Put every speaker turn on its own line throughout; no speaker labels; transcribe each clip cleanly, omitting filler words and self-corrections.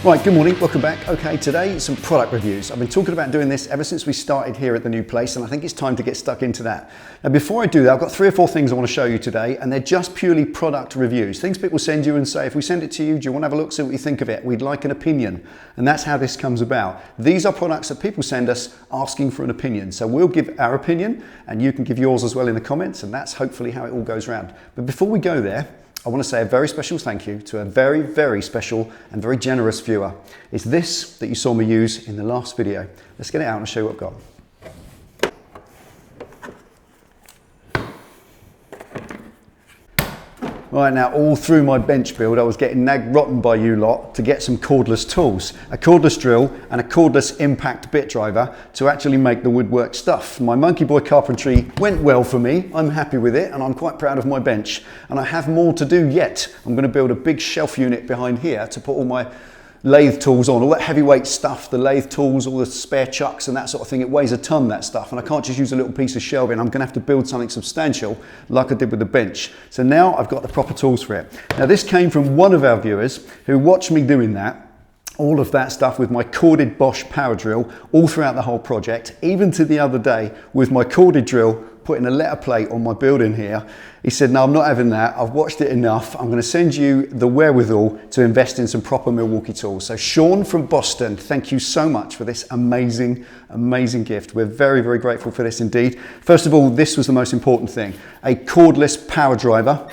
Right, good morning, welcome back. Okay, today some product reviews. I've been talking about doing this ever since we started here at the new place, and I think it's time to get stuck into that. Now before I do that, I've got 3 or 4 things I want to show you today, and they're just purely product reviews. Things people send you and say, if we send it to you, do you want to have a look, see what you think of it? We'd like an opinion. And that's how this comes about. These are products that people send us asking for an opinion. So we'll give our opinion, and you can give yours as well in the comments, and that's hopefully how it all goes round. But before we go there, I want to say a very special thank you to a very, very special and very generous viewer. It's this that you saw me use in the last video. Let's get it out and show you what I've got. Right, now all through my bench build I was getting nagged rotten by you lot to get some cordless tools, a cordless drill and a cordless impact bit driver to actually make the woodwork stuff. My Monkey Boy carpentry went well for me, I'm happy with it and I'm quite proud of my bench, and I have more to do yet. I'm going to build a big shelf unit behind here to put all my lathe tools on, all that heavyweight stuff, the lathe tools, all the spare chucks and that sort of thing. It weighs a ton, that stuff, and I can't just use a little piece of shelving. I'm going to have to build something substantial like I did with the bench. So now I've got the proper tools for it. Now this came from one of our viewers who watched me doing that, all of that stuff with my corded Bosch power drill all throughout the whole project, even to the other day with my corded drill putting a letter plate on my building here. He said, no, I'm not having that. I've watched it enough. I'm going to send you the wherewithal to invest in some proper Milwaukee tools. So Sean from Boston, thank you so much for this amazing, amazing gift. We're very, very grateful for this indeed. First of all, this was the most important thing, a cordless power driver.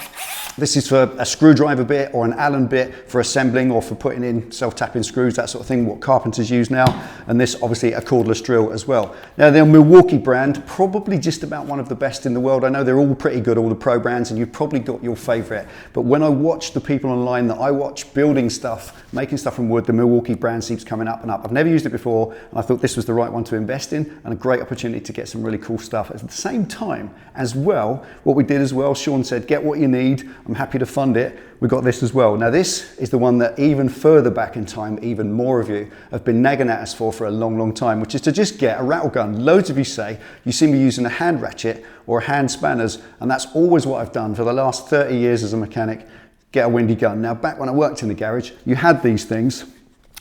This is for a screwdriver bit or an Allen bit for assembling or for putting in self-tapping screws, that sort of thing, what carpenters use now. And this obviously a cordless drill as well. Now they're a Milwaukee brand, probably just about one of the best in the world. I know they're all pretty good, all the pro brands, and you've probably got your favorite. But when I watch the people online that I watch building stuff, making stuff from wood, the Milwaukee brand keeps coming up and up. I've never used it before, and I thought this was the right one to invest in and a great opportunity to get some really cool stuff. At the same time as well, what we did as well, Sean said, get what you need. I'm happy to fund it. We've got this as well. Now this is the one that even further back in time, even more of you have been nagging at us for a long, long time, which is to just get a rattle gun. Loads of you say you see me using a hand ratchet or hand spanners, and that's always what I've done for the last 30 years as a mechanic, get a windy gun. Now back when I worked in the garage, you had these things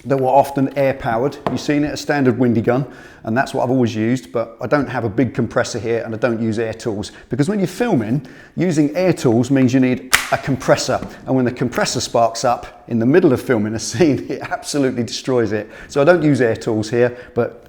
that were often air powered. You've seen it, a standard windy gun, and that's what I've always used, but I don't have a big compressor here and I don't use air tools, because when you're filming, using air tools means you need a compressor, and when the compressor sparks up in the middle of filming a scene, it absolutely destroys it. So I don't use air tools here, but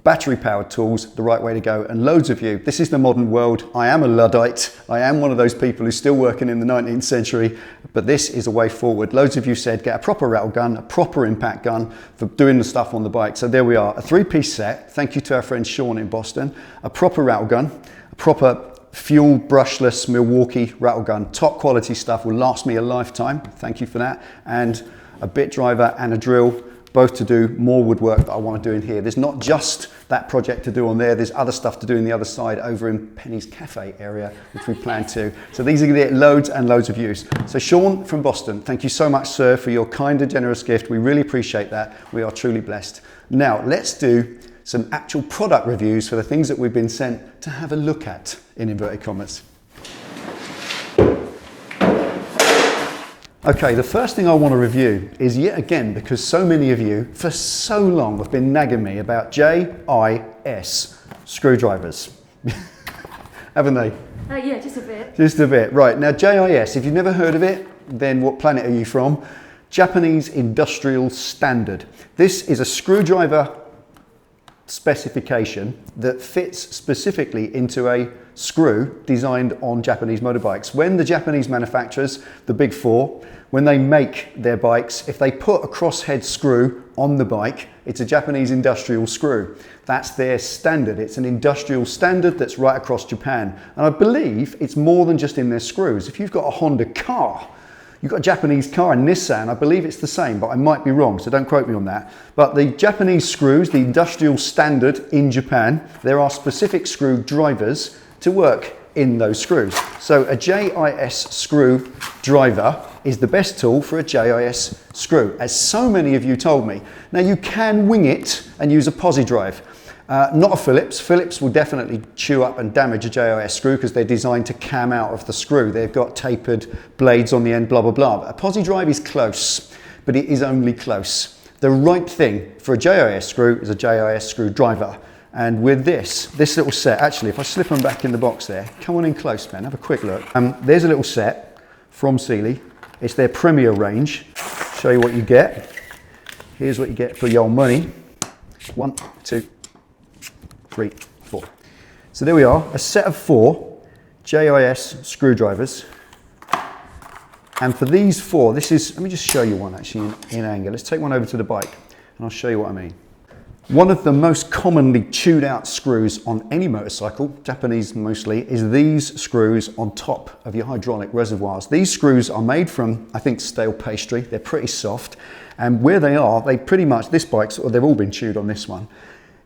battery powered tools, the right way to go. And loads of you, this is the modern world. I am a Luddite. I am one of those people who's still working in the 19th century, but this is a way forward. Loads of you said get a proper rattle gun, a proper impact gun for doing the stuff on the bike. So there we are, a 3-piece set. Thank you to our friend Sean in Boston. A proper rattle gun, a proper fuel brushless Milwaukee rattle gun. Top quality stuff, will last me a lifetime. Thank you for that. And a bit driver and a drill, both to do more woodwork that I want to do in here. There's not just that project to do on there, there's other stuff to do in the other side over in Penny's Cafe area, which we plan to. So these are going to get loads and loads of use. So Sean from Boston, thank you so much, sir, for your kind and generous gift. We really appreciate that. We are truly blessed. Now let's do some actual product reviews for the things that we've been sent to have a look at, in inverted commas. Okay, the first thing I want to review is yet again, because so many of you for so long have been nagging me about JIS screwdrivers. Haven't they?
Yeah, just a bit.
Just a bit, right. Now JIS, if you've never heard of it, then what planet are you from? Japanese Industrial Standard. This is a screwdriver specification that fits specifically into a screw designed on Japanese motorbikes. When the Japanese manufacturers, the big 4, when they make their bikes, if they put a crosshead screw on the bike, it's a Japanese industrial screw. That's their standard. It's an industrial standard that's right across Japan. And I believe it's more than just in their screws. If you've got a Honda car, you've got a Japanese car, and Nissan, I believe it's the same, but I might be wrong, so don't quote me on that. But the Japanese screws, the industrial standard in Japan, there are specific screwdrivers to work in those screws. So a JIS screw driver is the best tool for a JIS screw, as so many of you told me. Now you can wing it and use a posi drive. Not a Phillips. Phillips will definitely chew up and damage a JIS screw because they're designed to cam out of the screw. They've got tapered blades on the end, blah, blah, blah. But a posi drive is close. but it is only close. The right thing for a JIS screw is a JIS screwdriver. And with this little set, actually, if I slip them back in the box there, come on in close, Ben, have a quick look. There's a little set from Sealy. It's their Premier range. Show you what you get. Here's what you get for your money. 1, 2, 3, 4. So there we are, a set of 4 JIS screwdrivers. And for these 4, this is, let me just show you one actually in angle. Let's take one over to the bike and I'll show you what I mean. One of the most commonly chewed out screws on any motorcycle, Japanese mostly, is these screws on top of your hydraulic reservoirs. These screws are made from, I think, stale pastry. They're pretty soft. And where they are, they pretty much, this bike's, or they've all been chewed on this one.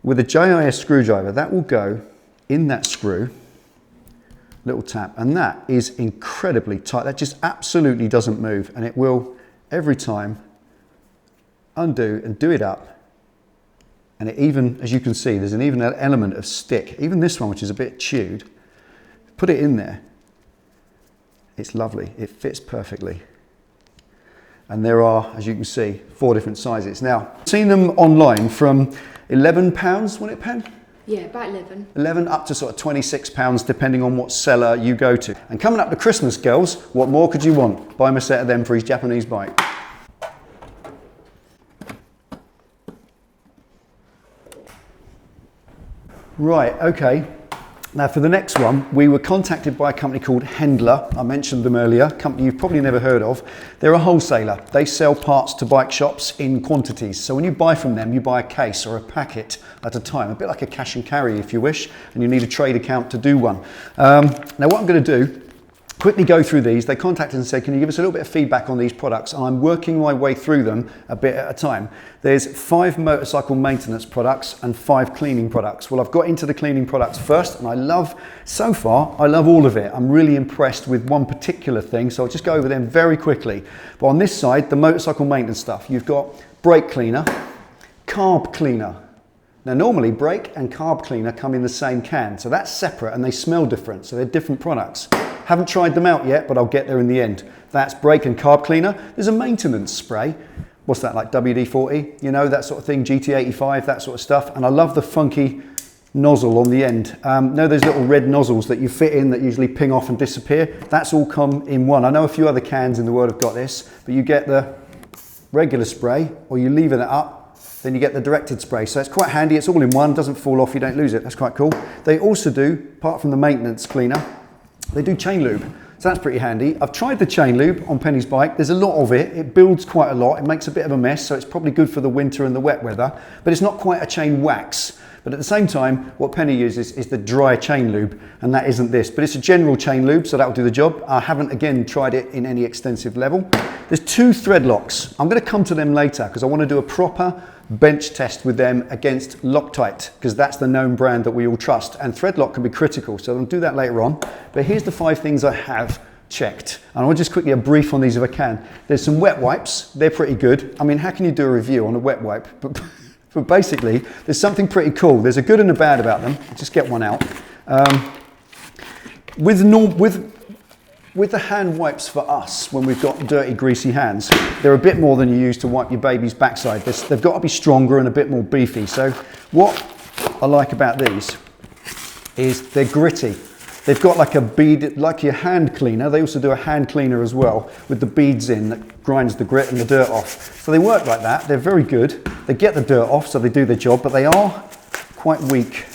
With a JIS screwdriver, that will go in that screw, little tap, and that is incredibly tight. That just absolutely doesn't move, and it will, every time, undo and do it up. And it even, as you can see, there's an even element of stick. Even this one, which is a bit chewed, put it in there. It's lovely. It fits perfectly. And there are, as you can see, 4 different sizes. Now, I've seen them online from £11, wasn't it, Pen?
Yeah, about 11.
11 up to sort of £26, depending on what seller you go to. And coming up to Christmas, girls, what more could you want? Buy him a set of them for his Japanese bike. Right, okay. Now for the next one, we were contacted by a company called Hendler. I mentioned them earlier, a company you've probably never heard of. They're a wholesaler. They sell parts to bike shops in quantities. So when you buy from them, you buy a case or a packet at a time, a bit like a cash and carry if you wish, and you need a trade account to do one. Now what I'm going to do, quickly go through these. They contacted and said, can you give us a little bit of feedback on these products? And I'm working my way through them a bit at a time. There's 5 motorcycle maintenance products and 5 cleaning products. Well, I've got into the cleaning products first, and I love all of it. I'm really impressed with one particular thing, so I'll just go over them very quickly. But on this side, the motorcycle maintenance stuff, you've got brake cleaner, carb cleaner. Now normally brake and carb cleaner come in the same can, so that's separate and they smell different, so they're different products. Haven't tried them out yet, but I'll get there in the end. That's brake and carb cleaner. There's a maintenance spray. What's that, like WD-40? You know, that sort of thing, GT85, that sort of stuff. And I love the funky nozzle on the end. Know those little red nozzles that you fit in that usually ping off and disappear? That's all come in one. I know a few other cans in the world have got this, but you get the regular spray, or you lever that up, then you get the directed spray. So it's quite handy, it's all in one, doesn't fall off, you don't lose it. That's quite cool. They also do, apart from the maintenance cleaner, they do chain lube, so that's pretty handy. I've tried the chain lube on Penny's bike. There's a lot of it. It builds quite a lot. It makes a bit of a mess, so it's probably good for the winter and the wet weather, but it's not quite a chain wax. But at the same time, what Penny uses is the dry chain lube, and that isn't this. But it's a general chain lube, so that'll do the job. I haven't, again, tried it in any extensive level. There's 2 thread locks. I'm going to come to them later because I want to do a proper bench test with them against Loctite, because that's the known brand that we all trust, and thread lock can be critical, so I'll do that later on. But here's the 5 things I have checked, and I'll just quickly a brief on these if I can. There's some wet wipes. They're pretty good. I mean, how can you do a review on a wet wipe? But basically, there's something pretty cool. There's a good and a bad about them. I'll just get one out. With the hand wipes for us, when we've got dirty, greasy hands, they're a bit more than you use to wipe your baby's backside. They've got to be stronger and a bit more beefy. So what I like about these is they're gritty. They've got like a bead, like your hand cleaner. They also do a hand cleaner as well with the beads in that grinds the grit and the dirt off. So they work like that. They're very good. They get the dirt off, so they do their job, but they are quite weak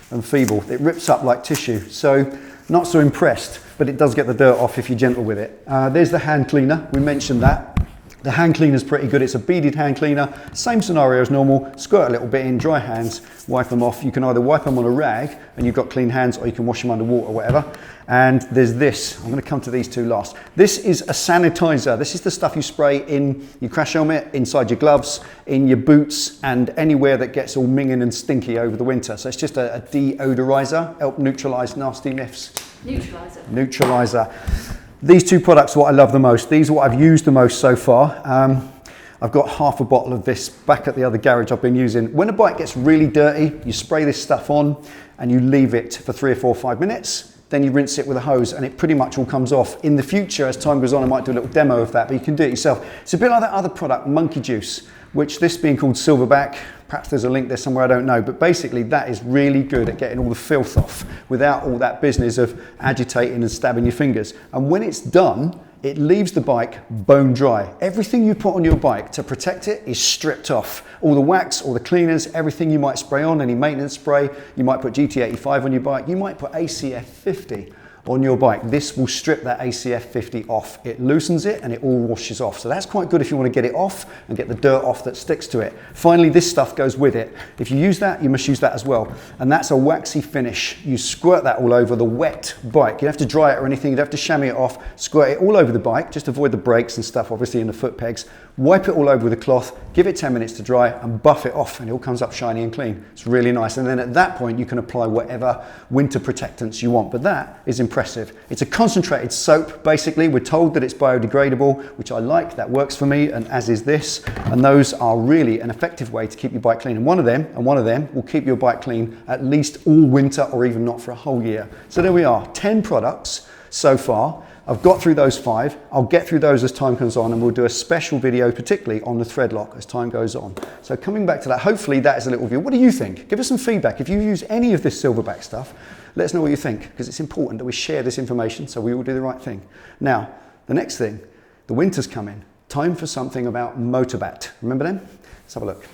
and feeble. It rips up like tissue. So not so impressed, but it does get the dirt off if you're gentle with it. There's the hand cleaner. We mentioned that. The hand cleaner's pretty good. It's a beaded hand cleaner. Same scenario as normal. Squirt a little bit in, dry hands, wipe them off. You can either wipe them on a rag and you've got clean hands, or you can wash them under water or whatever. And there's this. I'm going to come to these 2 last. This is a sanitizer. This is the stuff you spray in your crash helmet, inside your gloves, in your boots, and anywhere that gets all minging and stinky over the winter. So it's just a deodorizer, help neutralise nasty miffs. Neutralizer. These 2 products are what I love the most. These are what I've used the most so far. I've got half a bottle of this back at the other garage I've been using. When a bike gets really dirty, you spray this stuff on and you leave it for 3 or 4 or 5 minutes. then you rinse it with a hose and it pretty much all comes off. In the future, as time goes on, I might do a little demo of that, but you can do it yourself. It's a bit like that other product, Monkey Juice, which this being called Silverback, perhaps there's a link there somewhere, I don't know, but basically that is really good at getting all the filth off without all that business of agitating and stabbing your fingers. And when it's done, it leaves the bike bone dry. Everything you put on your bike to protect it is stripped off. All the wax, all the cleaners, everything you might spray on, any maintenance spray, you might put GT85 on your bike, you might put ACF 50 on your bike. This will strip that ACF 50 off. It loosens it and it all washes off. So that's quite good if you want to get it off and get the dirt off that sticks to it. Finally, this stuff goes with it. If you use that, you must use that as well. And that's a waxy finish. You squirt that all over the wet bike. You don't have to dry it or anything. You don't have to chamois it off. Squirt it all over the bike. Just avoid the brakes and stuff, obviously, in the foot pegs. Wipe it all over with a cloth. Give it 10 minutes to dry and buff it off and it all comes up shiny and clean. It's really nice. And then at that point, you can apply whatever winter protectants you want. But that is impressive. It's a concentrated soap, basically. We're told that it's biodegradable, which I like. That works for me, and as is this. And those are really an effective way to keep your bike clean. And one of them will keep your bike clean at least all winter or even not for a whole year. So there we are, 10 products so far. I've got through those 5. I'll get through those as time comes on, and we'll do a special video particularly on the thread lock as time goes on. So coming back to that, hopefully that is a little review. What do you think? Give us some feedback. If you use any of this Silverback stuff, let us know what you think, because it's important that we share this information so we will do the right thing. Now, the next thing, the winter's coming. Time for something about Motorbat. Remember them? Let's have a look.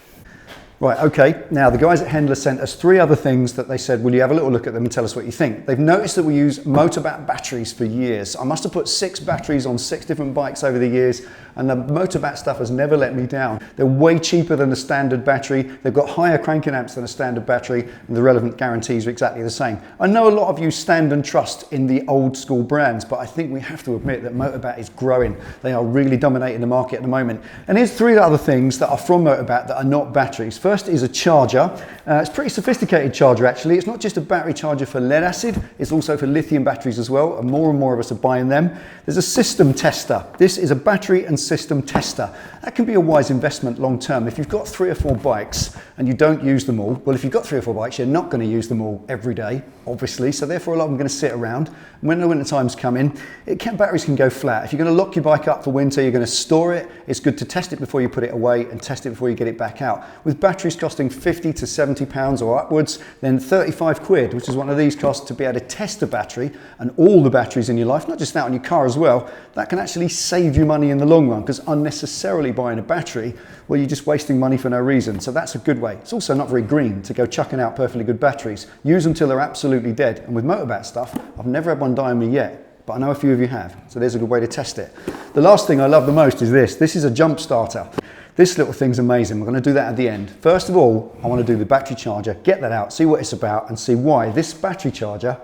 Right, okay, now the guys at Hendler sent us 3 other things that they said, will you have a little look at them and tell us what you think? They've noticed that we use Motorbat batteries for years. I must have put 6 batteries on 6 different bikes over the years, and the Motorbat stuff has never let me down. They're way cheaper than the standard battery. They've got higher cranking amps than a standard battery, and the relevant guarantees are exactly the same. I know a lot of you stand and trust in the old school brands, but I think we have to admit that Motorbat is growing. They are really dominating the market at the moment. And here's 3 other things that are from Motorbat that are not batteries. First is a charger. It's a pretty sophisticated charger actually. It's not just a battery charger for lead acid, it's also for lithium batteries as well, and more of us are buying them. There's a system tester. This is a battery and system tester. That can be a wise investment long term. If you've got 3 or 4 bikes and you don't use them all, well, if you've got 3 or 4 bikes, you're not going to use them all every day, obviously, so therefore a lot of them are going to sit around. When the winter times come in, batteries can go flat. If you're going to lock your bike up for winter, you're going to store it, it's good to test it before you put it away and test it before you get it back out. With batteries costing 50 to 70 pounds or upwards, then 35 quid, which is what one of these costs to be able to test a battery and all the batteries in your life, not just that on your car as well, that can actually save you money in the long run, because unnecessarily buying a battery, well, you're just wasting money for no reason. So that's a good way. It's also not very green to go chucking out perfectly good batteries. Use them till they're absolutely dead. And with Motorbat stuff, I've never had one die on me yet, but I know a few of you have. So there's a good way to test it. The last thing I love the most is this. This is a jump starter. This little thing's amazing. We're going to do that at the end. First of all, I want to do the battery charger, get that out, see what it's about, and see why this battery charger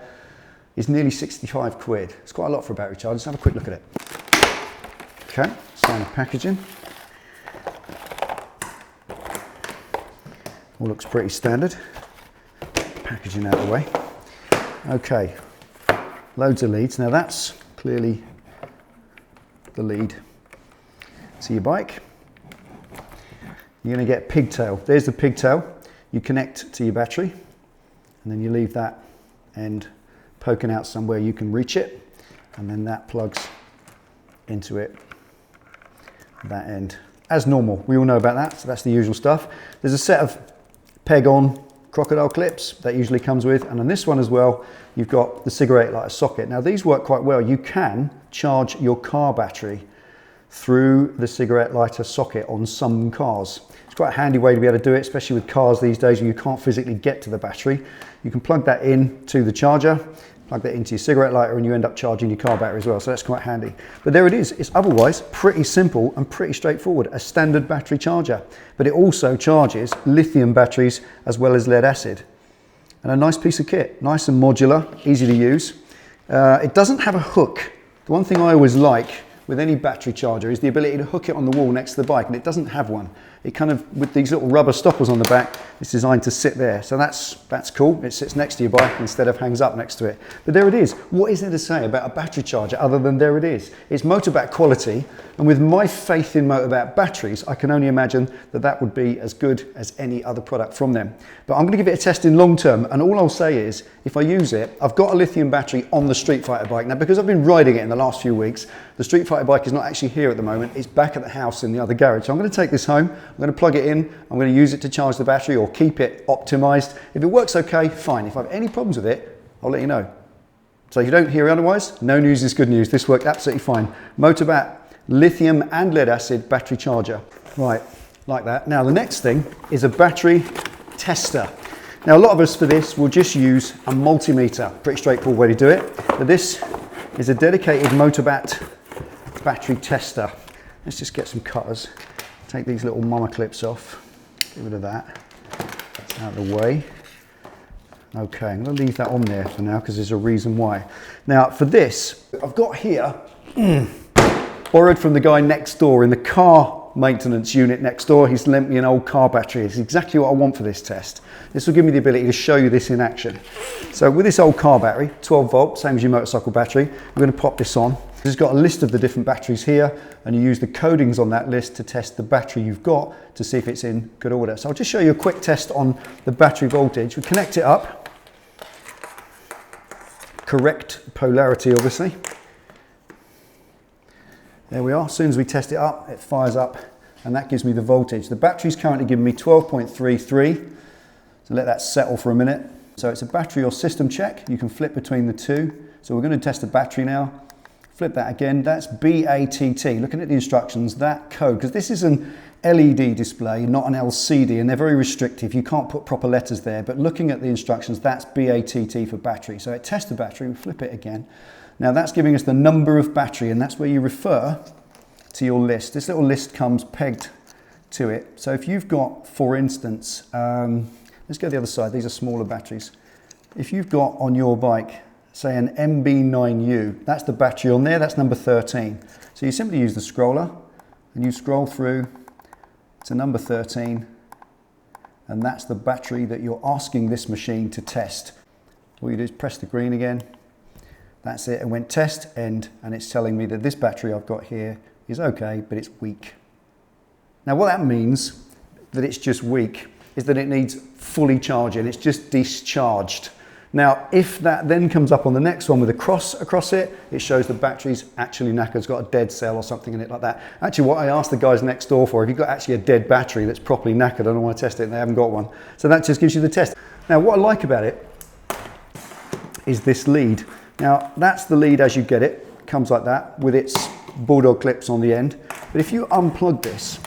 is nearly 65 quid. It's quite a lot for a battery charger. Let's have a quick look at it. Okay, sign the packaging. All looks pretty standard. Packaging out of the way. Okay, loads of leads. Now that's clearly the lead to your bike. You're going to get pigtail. There's the pigtail. You connect to your battery, and then you leave that end poking out somewhere you can reach it, and then that plugs into it, that end. As normal, we all know about that, so that's the usual stuff. There's a set of peg-on crocodile clips that usually comes with, and on this one as well, you've got the cigarette lighter socket. Now these work quite well. You can charge your car battery through the cigarette lighter socket on some cars. It's quite a handy way to be able to do it, especially with cars these days where you can't physically get to the battery. You can plug that in to the charger, plug that into your cigarette lighter, and you end up charging your car battery as well, so that's quite handy. But there it is. It's otherwise pretty simple and pretty straightforward, a standard battery charger. But it also charges lithium batteries as well as lead acid. And a nice piece of kit, nice and modular, easy to use. It doesn't have a hook. The one thing I always like with any battery charger is the ability to hook it on the wall next to the bike, and it doesn't have one. It kind of, with these little rubber stoppers on the back, it's designed to sit there. So that's cool. It sits next to your bike instead of hangs up next to it. But there it is. What is there to say about a battery charger other than there it is? It's Motorbat quality, and with my faith in Motorbat batteries, I can only imagine that that would be as good as any other product from them. But I'm going to give it a test in long term, and all I'll say is, if I use it, I've got a lithium battery on the Street Fighter bike. Now, because I've been riding it in the last few weeks, the Street Fighter bike is not actually here at the moment. It's back at the house in the other garage. So I'm going to take this home, I'm going to plug it in, I'm going to use it to charge the battery or keep it optimized. If it works okay, fine. If I have any problems with it, I'll let you know. So if you don't hear otherwise, no news is good news. This worked absolutely fine. Motorbat lithium and lead acid battery charger. Right, like that. Now the next thing is a battery tester. Now a lot of us for this will just use a multimeter. Pretty straightforward way to do it. But this is a dedicated Motorbat battery tester. Let's just get some cutters. Take these little mama clips off. Get rid of that. That's out of the way. Okay, I'm going to leave that on there for now because there's a reason why. Now for this, I've got here, borrowed from the guy next door in the car maintenance unit next door. He's lent me an old car battery. It's exactly what I want for this test. This will give me the ability to show you this in action. So with this old car battery, 12 volt, same as your motorcycle battery, we're going to pop this on. It's got a list of the different batteries here, and you use the codings on that list to test the battery you've got to see if it's in good order. So I'll just show you a quick test on the battery voltage. We connect it up. Correct polarity, obviously. There we are. As soon as we test it up, it fires up, and that gives me the voltage. The battery's currently giving me 12.33. So let that settle for a minute. So it's a battery or system check. You can flip between the two. So we're going to test the battery now. Flip that again. That's BATT. Looking at the instructions, that code, because this is an LED display, not an LCD, and they're very restrictive. You can't put proper letters there, but looking at the instructions, that's BATT for battery. So it tests the battery. We flip it again. Now that's giving us the number of battery, and that's where you refer to your list. This little list comes pegged to it. So if you've got, for instance, let's go the other side. These are smaller batteries. If you've got on your bike, say an MB9U, that's the battery on there, that's number 13. So you simply use the scroller and you scroll through to number 13, and that's the battery that you're asking this machine to test. All you do is press the green again. That's it, and went test end, and it's telling me that this battery I've got here is okay, but it's weak. Now what that means, that it's just weak, is that it needs fully charging. It's just discharged. Now, if that then comes up on the next one with a cross across it, it shows the battery's actually knackered. It's got a dead cell or something in it like that. Actually, what I asked the guys next door for, if you've got actually a dead battery that's properly knackered, I don't want to test it and they haven't got one. So that just gives you the test. Now, what I like about it is this lead. Now, that's the lead as you get it. It comes like that with its bulldog clips on the end. But if you unplug this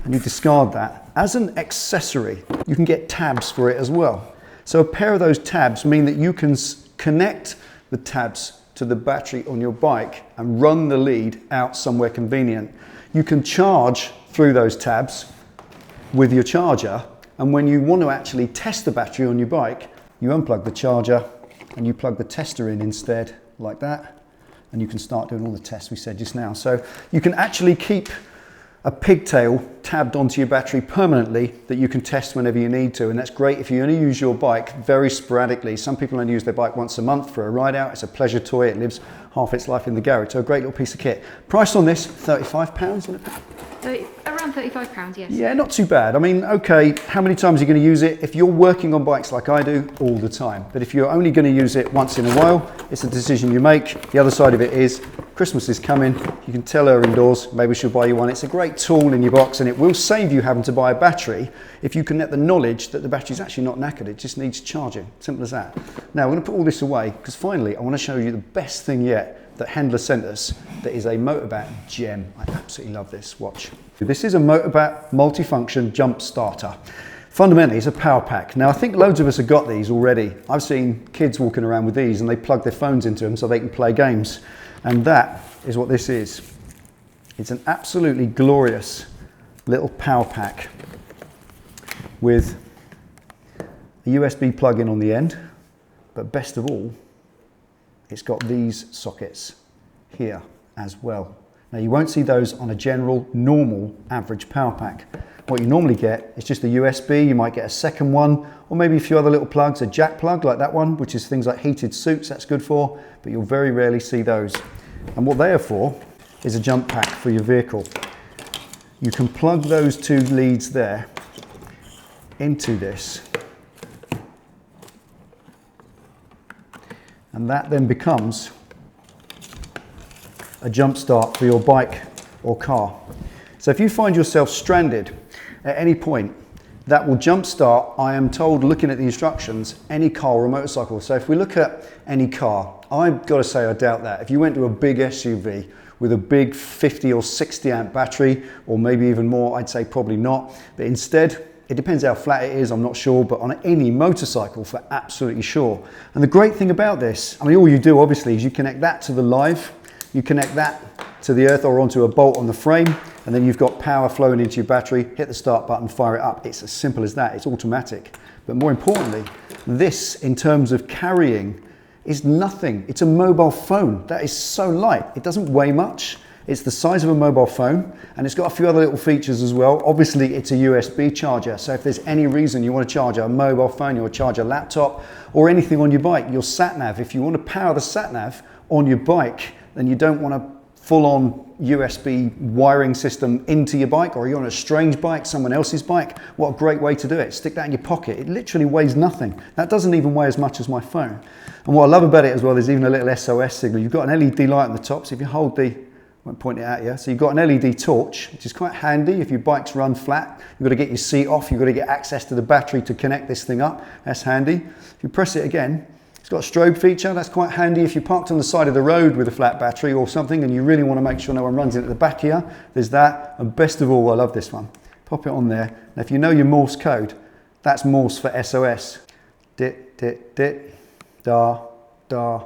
and you discard that, as an accessory, you can get tabs for it as well. So a pair of those tabs mean that you can connect the tabs to the battery on your bike and run the lead out somewhere convenient. You can charge through those tabs with your charger, and when you want to actually test the battery on your bike, you unplug the charger and you plug the tester in instead, like that, and you can start doing all the tests we said just now. So you can actually keep a pigtail tabbed onto your battery permanently that you can test whenever you need to, and that's great if you only use your bike very sporadically. Some people only use their bike once a month for a ride out. It's a pleasure toy. It lives half its life in the garage, so a great little piece of kit. Price on this, £35, isn't it?
Around £35, yes.
Yeah, not too bad. I mean, okay, how many times are you going to use it? If you're working on bikes like I do, all the time. But if you're only going to use it once in a while, it's a decision you make. The other side of it is, Christmas is coming. You can tell her indoors, maybe she'll buy you one. It's a great tool in your box, and it will save you having to buy a battery if you can get the knowledge that the battery's actually not knackered. It just needs charging. Simple as that. Now, we're going to put all this away, because finally, I want to show you the best thing yet that Hendler sent us that is a Motorbat gem. I absolutely love this. Watch. This is a Motorbat multifunction jump starter. Fundamentally, it's a power pack. Now, I think loads of us have got these already. I've seen kids walking around with these and they plug their phones into them so they can play games. And that is what this is. It's an absolutely glorious little power pack with a USB plug-in on the end, but best of all, it's got these sockets here as well. Now you won't see those on a general, normal, average power pack. What you normally get is just a USB, you might get a second one, or maybe a few other little plugs, a jack plug like that one, which is things like heated suits, that's good for, but you'll very rarely see those. And what they are for is a jump pack for your vehicle. You can plug those two leads there into this, and that then becomes a jump start for your bike or car. So if you find yourself stranded at any point, that will jump start, I am told, looking at the instructions, any car or motorcycle. So if we look at any car, I've got to say I doubt that. If you went to a big SUV with a big 50 or 60 amp battery, or maybe even more, I'd say probably not. But instead, it depends how flat it is, I'm not sure, but on any motorcycle for absolutely sure. And the great thing about this, I mean, all you do obviously is you connect that to the live, you connect that to the earth or onto a bolt on the frame, and then you've got power flowing into your battery, hit the start button, fire it up. It's as simple as that, it's automatic. But more importantly, this in terms of carrying is nothing. It's a mobile phone. That is so light. It doesn't weigh much. It's the size of a mobile phone, and it's got a few other little features as well. Obviously, it's a USB charger, so if there's any reason you want to charge a mobile phone, you want to charge a laptop, or anything on your bike, your sat-nav, if you want to power the sat-nav on your bike, then you don't want a full-on USB wiring system into your bike, or you're on a strange bike, someone else's bike, what a great way to do it. Stick that in your pocket. It literally weighs nothing. That doesn't even weigh as much as my phone. And what I love about it as well, there's even a little SOS signal. You've got an LED light on the top, so if you hold the, I won't point it out here, so you've got an LED torch, which is quite handy if your bikes run flat. You've got to get your seat off, you've got to get access to the battery to connect this thing up. That's handy. If you press it again, it's got a strobe feature. That's quite handy if you're parked on the side of the road with a flat battery or something and you really want to make sure no one runs into the back here. There's that. And best of all, I love this one. Pop it on there. Now, if you know your Morse code, that's Morse for SOS. Dit, dit, dit, da, da,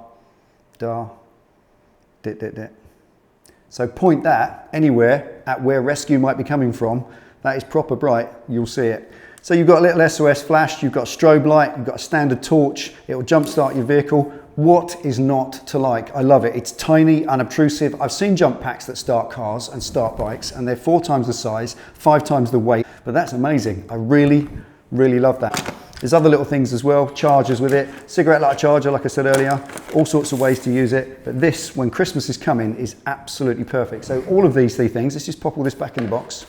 da, dit, dit, dit. So point that anywhere at where rescue might be coming from. That is proper bright. You'll see it. So you've got a little SOS flash, you've got a strobe light, you've got a standard torch, it will jumpstart your vehicle. What is not to like? I love it. It's tiny, unobtrusive. I've seen jump packs that start cars and start bikes, and they're 4 times the size, 5 times the weight, but that's amazing. I really, really love that. There's other little things as well, chargers with it, cigarette lighter charger, like I said earlier, all sorts of ways to use it. But this, when Christmas is coming, is absolutely perfect. So all of these 3 things, let's just pop all this back in the box.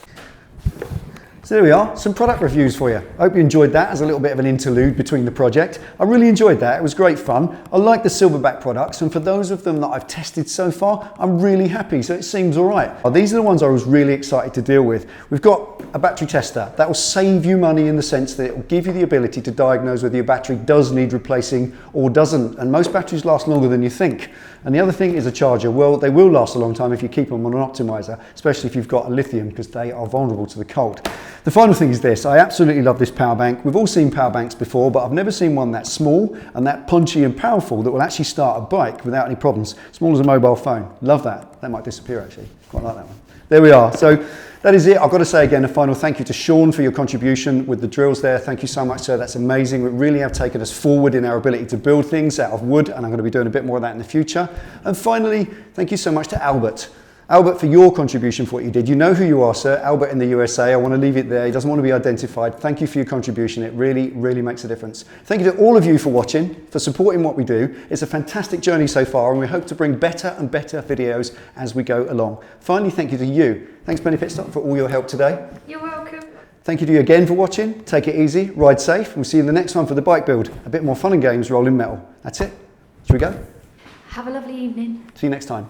So there we are, some product reviews for you. I hope you enjoyed that as a little bit of an interlude between the project. I really enjoyed that, it was great fun. I like the silverback products, and for those of them that I've tested so far, I'm really happy, so it seems all right. These are the ones I was really excited to deal with. We've got a battery tester. That will save you money in the sense that it will give you the ability to diagnose whether your battery does need replacing or doesn't. And most batteries last longer than you think. And the other thing is a charger. Well, they will last a long time if you keep them on an optimizer, especially if you've got a lithium, because they are vulnerable to the cold. The final thing is this. I absolutely love this power bank. We've all seen power banks before, but I've never seen one that small and that punchy and powerful that will actually start a bike without any problems. Small as a mobile phone. Love that. That might disappear actually. Quite like that one. There we are. So that is it. I've got to say again a final thank you to Sean for your contribution with the drills there. Thank you so much, sir. That's amazing. We really have taken us forward in our ability to build things out of wood, and I'm going to be doing a bit more of that in the future. And finally, thank you so much to Albert. Albert, for your contribution for what you did. You know who you are, sir. Albert in the USA. I want to leave it there. He doesn't want to be identified. Thank you for your contribution. It really, really makes a difference. Thank you to all of you for watching, for supporting what we do. It's a fantastic journey so far, and we hope to bring better and better videos as we go along. Finally, thank you to you. Thanks, Penny Pitstop, for all your help today.
You're welcome.
Thank you to you again for watching. Take it easy, ride safe. We'll see you in the next one for the bike build. A bit more fun and games rolling metal. That's it. Should we go?
Have a lovely evening.
See you next time.